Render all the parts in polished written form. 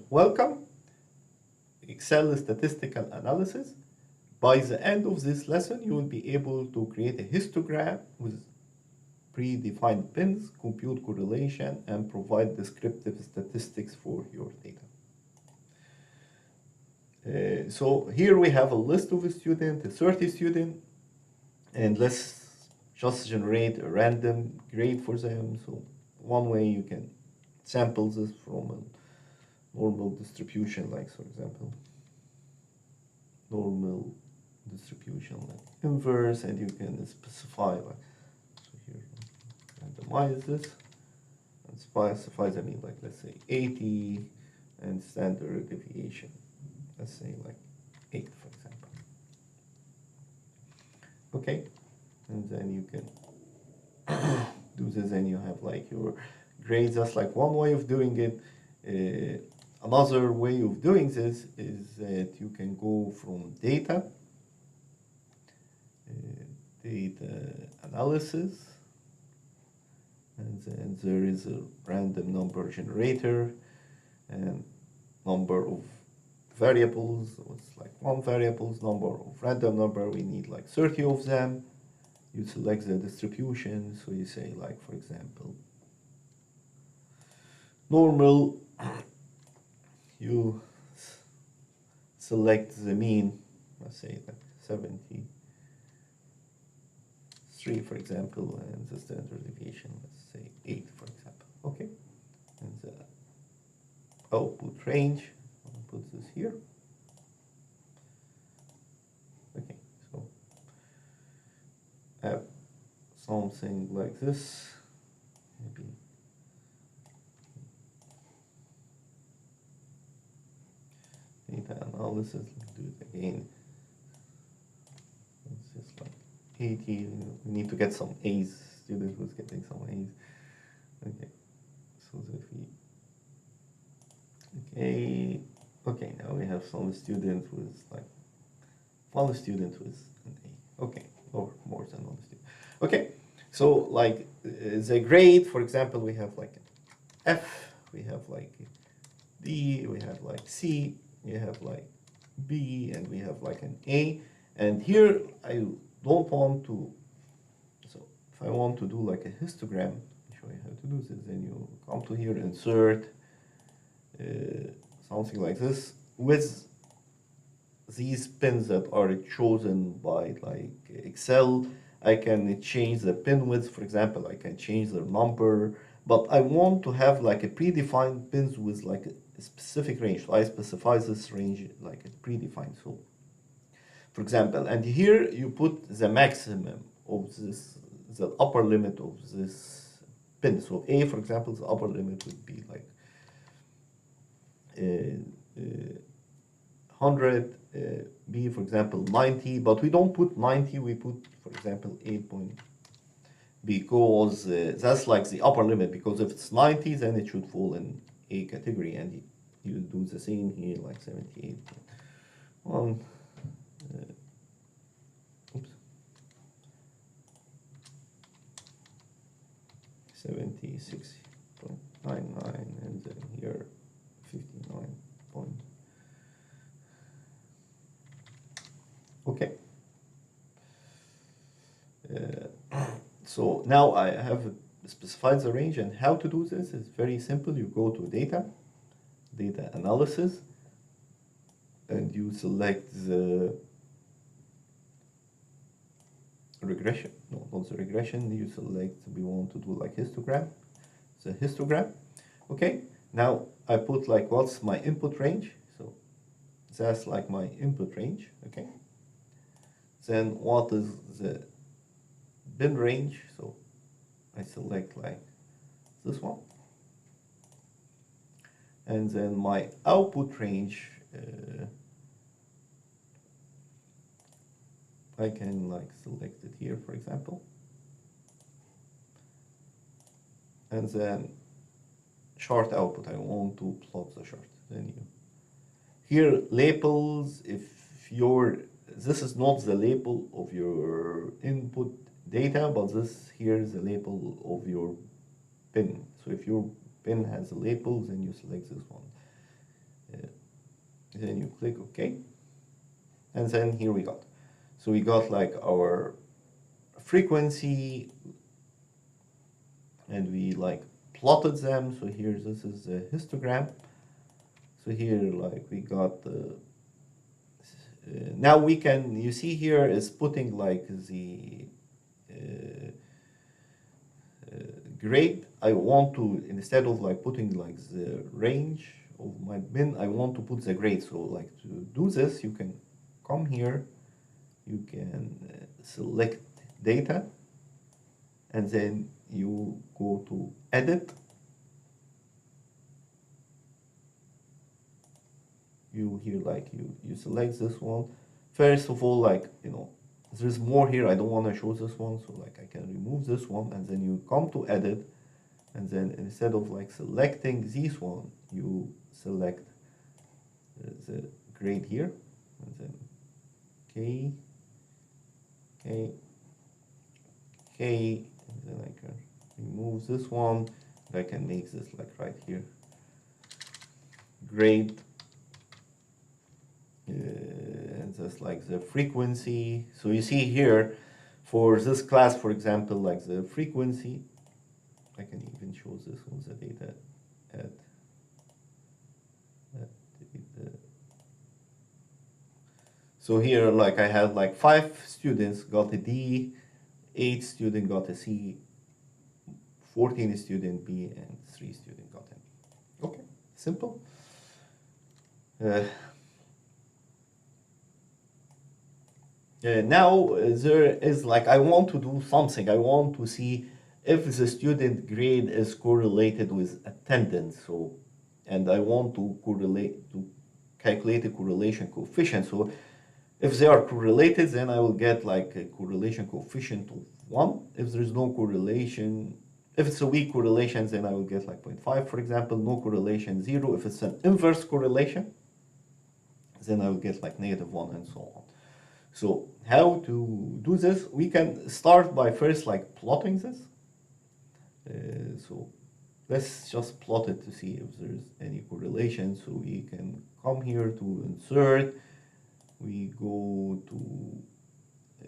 Welcome, Excel statistical analysis. By the end of this lesson, you will be able to create a histogram with predefined pins, compute correlation, and provide descriptive statistics for your data. So here we have a list of a student, a 30 student, and let's just generate a random grade for them. So one way you can sample this from a normal distribution, like for example, normal distribution like inverse, and you can specify like, so here randomize this and specify the mean, like let's say 80, and standard deviation, let's say like 8 for example. Okay, and then you can do this and you have like your grades. That's like one way of doing it. Another way of doing this is that you can go from data analysis, and then there is a random number generator and number of variables. So it's like one variables, number of random number, we need like 30 of them. You select the distribution, so you say like for example normal, you select the mean, let's say like 73 for example, and the standard deviation, let's say 8 for example. Okay, and the output range, I'll put this here. Okay, so have something like this, maybe data analysis. Let's do it again. It's just like 80. We need to get some A's. Student who's getting some A's. Okay, so if we okay, now we have some student with like one student with an A. Okay, or more than one student. Okay, so like the grade, for example, we have like an F, we have like D, we have like C, we have like B, and we have like an A. And here I don't want to, so if I want to do like a histogram, I'll show you how to do this. Then you come to here, insert, something like this with these pins that are chosen by like Excel. I can change the pin width, for example, I can change the number, but I want to have like a predefined pins with like a specific range. So I specify this range like a predefined. So for example, and here you put the maximum of this, the upper limit of this pin. So A, for example, the upper limit would be like 100, B, for example, 90, but we don't put 90, we put, for example, 8 point, because that's like the upper limit, because if it's 90, then it should fall in A category, and you do the same here, like 78. Oops. 76.99, and then here 59 point. Okay. So now I have specified the range, and how to do this is very simple. You go to data analysis, and you select the regression. No, not the regression. You select, we want to do like histogram. The histogram. Okay. Now I put like what's my input range. So that's like my input range. Okay. Then what is the bin range? So I select like this one. And then my output range, I can like select it here, for example. And then chart output, I want to plot the chart. Then you, here labels, if this is not the label of your input data, but this here is the label of your pin. So if your pin has a label, then you select this one. Then you click OK, and then here we got. So we got like our frequency, and we like plotted them. So here, this is a histogram. So here, like we got the. Now we can, you see here is putting like the grade. I want to, instead of like putting like the range of my bin, I want to put the grade. So like to do this, you can come here, you can select data, and then you go to edit. You here like you select this one. First of all, like, you know, there's more here. I don't want to show this one, so like I can remove this one, and then you come to edit, and then instead of like selecting this one, you select the grade here, and then K, K, K, and then I can remove this one. I can make this like right here, grade. And that's like the frequency. So you see here, for this class, for example, like the frequency, I can even show this on the data at data. So here, like I had like 5 students got a D, 8 student got a C, 14 student B, and 3 student got an E. Okay, simple. Now there is like, I want to do something. I want to see if the student grade is correlated with attendance. So, and I want to calculate a correlation coefficient. So if they are correlated, then I will get like a correlation coefficient of 1. If there is no correlation, if it's a weak correlation, then I will get like 0.5, for example. No correlation, 0. If it's an inverse correlation, then I will get like -1, and so on. So how to do this? We can start by first like plotting this. So let's just plot it to see if there's any correlation. So we can come here to insert. We go to, I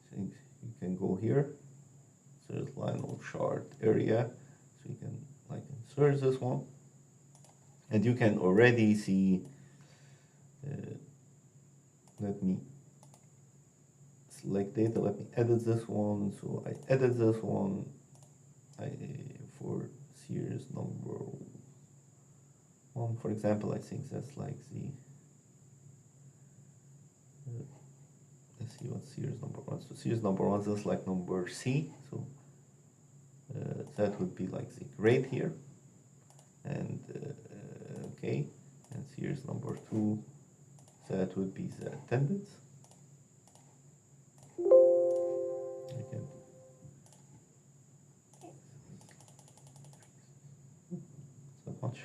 think you can go here. There's line of chart area. So you can like insert this one. And you can already see, let me select data, let me edit this one. So I edit this one for series number 1, for example. I think that's like the, let's see what series number 1. So series number 1 is like number C. So that would be like the grade here. And okay, and series number 2, that would be the attendance. Again. So much.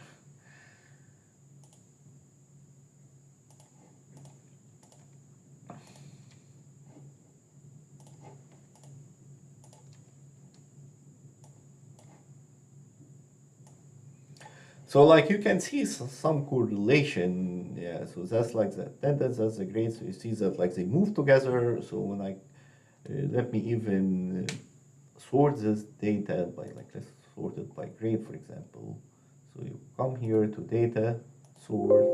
So like you can see some correlation, yeah. So that's like the attendance, that's the grade. So you see that like they move together. So when I let me even sort this data by like, let's sort it by grade, for example. So you come here to data, sort.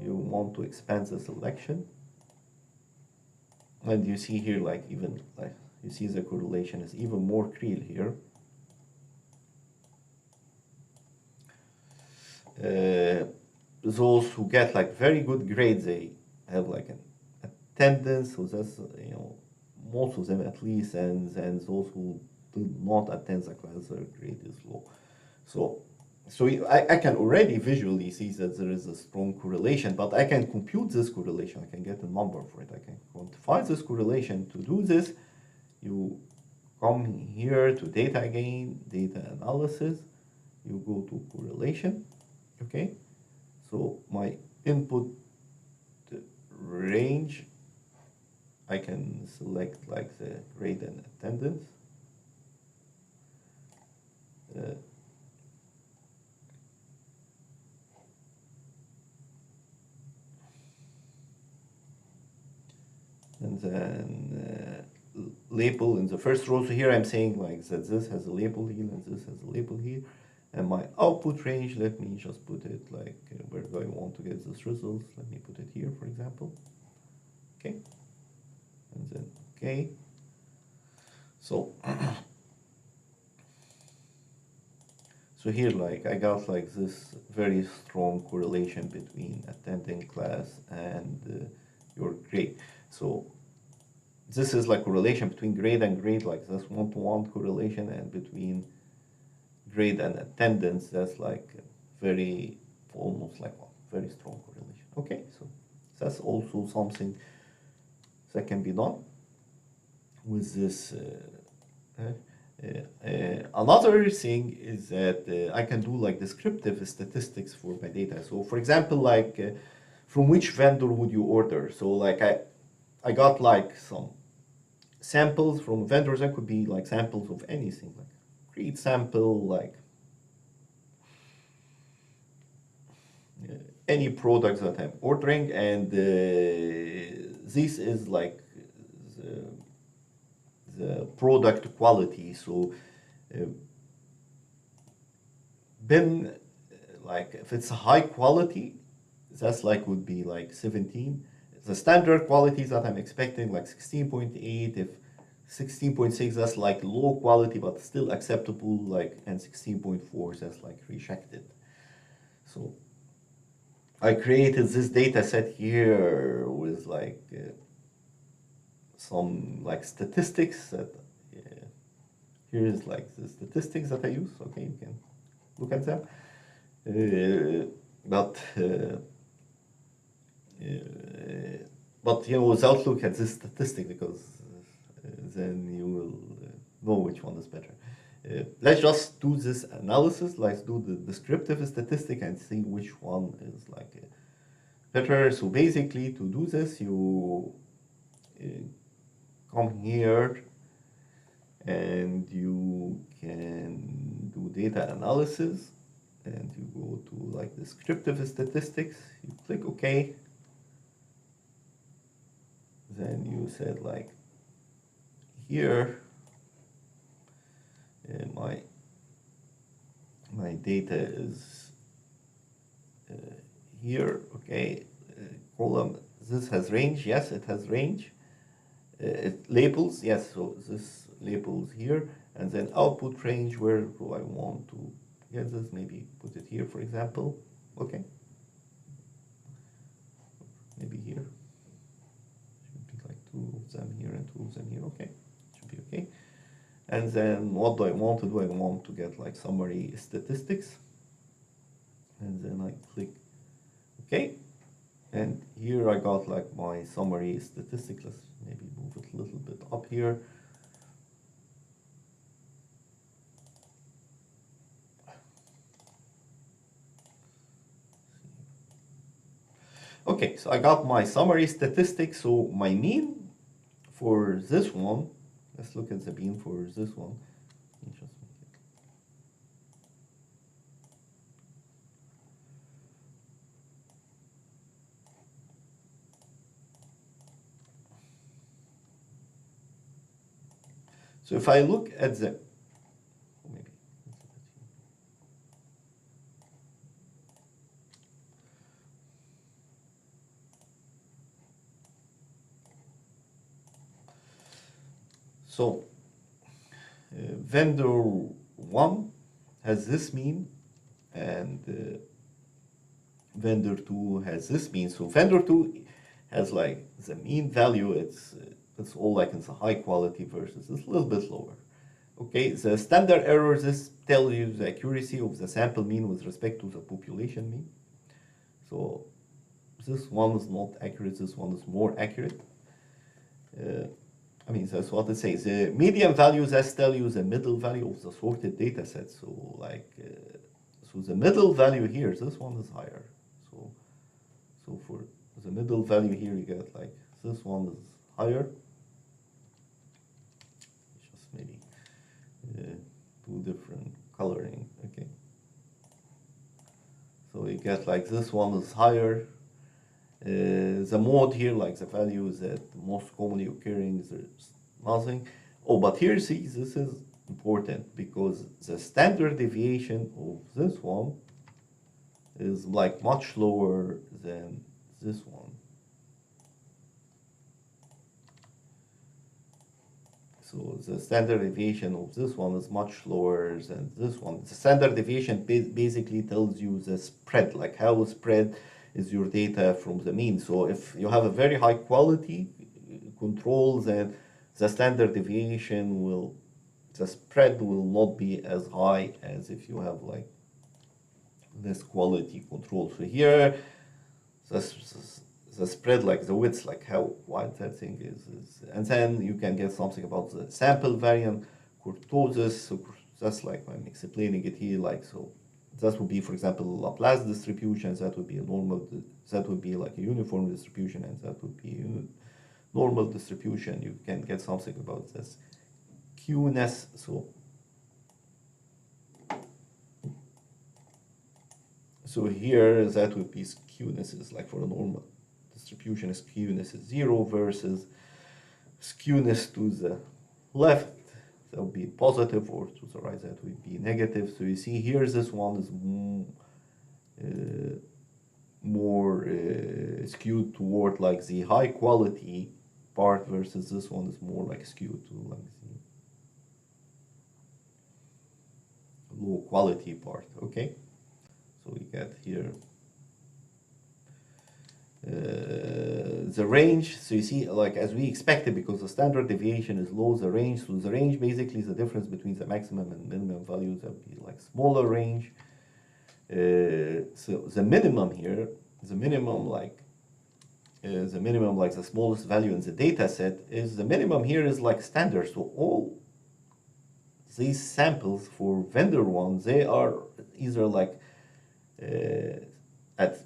You want to expand the selection, and you see here like even like you see the correlation is even more clear here. Those who get like very good grades, they have like an attendance, so that's, you know, most of them at least, and those who do not attend the class, their grade is low. So I can already visually see that there is a strong correlation, but I can compute this correlation. I can get a number for it. I can quantify this correlation. To do this, you come here to data again, data analysis. You go to correlation. Okay, so my input range, I can select like the grade and attendance. and then label in the first row. So here I'm saying like that this has a label here and this has a label here. And my output range, let me just put it like, where do I want to get this result? Let me put it here, for example. Okay. And then, okay. So, so here, like, I got like this very strong correlation between attending class and your grade. So this is like correlation between grade and grade, like this one-to-one correlation, and between grade and attendance, that's like very, almost like one very strong correlation. Okay, so that's also something that can be done with this. Another thing is that I can do like descriptive statistics for my data. So for example, like from which vendor would you order? So like I got like some samples from vendors that could be like samples of anything, like create sample, like any products that I'm ordering, and this is like the product quality. So then like if it's a high quality, that's like would be like 17. The standard qualities that I'm expecting like 16.8. If 16.6, that's like low quality but still acceptable, like, and 16.4, that's like rejected. So I created this data set here with like some like statistics that here is like the statistics that I use. Okay, you can look at them, but you know, without look at this statistic, because then you will know which one is better. Let's just do this analysis. Let's do the descriptive statistic and see which one is like better. So basically, to do this, you come here and you can do data analysis, and you go to like descriptive statistics. You click OK. Then you said like here my data is here. Okay, column, this has range. Yes, it has range. It labels, yes, so this labels here, and then output range, where do I want to get this? Maybe put it here, for example. Okay, maybe here. Should be like two of them here and two of them here. Okay, should be okay. And then what do I want to do? I want to get like summary statistics, and then I click OK. And here I got like my summary statistics. Let's maybe move it a little bit up here. Okay, so I got my summary statistics. So my mean for this one, let's look at the mean for this one. So if I look at the, maybe, so vendor 1 has this mean, and vendor 2 has this mean. So vendor 2 has like the mean value, it's all like it's a high quality versus it's a little bit lower. Okay, the standard error, this tells you the accuracy of the sample mean with respect to the population mean. So this one is not accurate, this one is more accurate. I mean, that's what it says. The median values, that tell you the middle value of the sorted data set. So like, so the middle value here, this one is higher. So for the middle value here, you get like, this one is higher. Just maybe two different coloring, okay. So you get like this one is higher. The mode here, like the value that most commonly occurring, there's nothing. Oh, but here, see, this is important because the standard deviation of this one is like much lower than this one. So the standard deviation of this one is much lower than this one. The standard deviation basically tells you the spread, like how spread is your data from the mean. So if you have a very high quality control, then the standard deviation will, the spread will not be as high as if you have like this quality control. So here, the spread, like the width, like how wide that thing is, and then you can get something about the sample variant kurtosis. So that's like I'm explaining it here, like so. That would be, for example, Laplace distribution. That would be a normal. That would be like a uniform distribution, and that would be a normal distribution. You can get something about this Q-ness. So here that would be skewness is like for a normal distribution, skewness is 0 versus skewness to the left, that would be positive, or to the right, that would be negative. So you see here, this one is more skewed toward like the high quality part, versus this one is more like skewed to like the low quality part. Okay, so we get here the range. So you see, like as we expected, because the standard deviation is low, the range, so the range basically is the difference between the maximum and minimum values. That would be like smaller range. So the minimum here, the minimum like the smallest value in the data set is the minimum here is like standard. So all these samples for vendor ones, they are either like at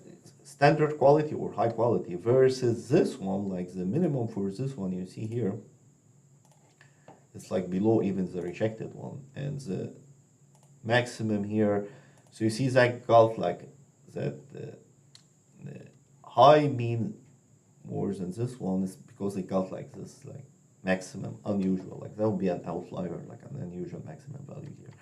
standard quality or high quality, versus this one, like the minimum for this one, you see here, it's like below even the rejected one, and the maximum here. So you see that got like that high mean more than this one is because they got like this like maximum unusual, like that would be an outlier, like an unusual maximum value here.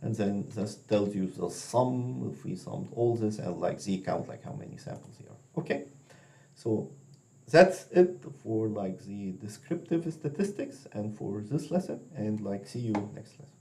And then this tells you the sum, if we summed all this, and like z count, like how many samples here. Okay, so that's it for like the descriptive statistics and for this lesson, and like see you next lesson.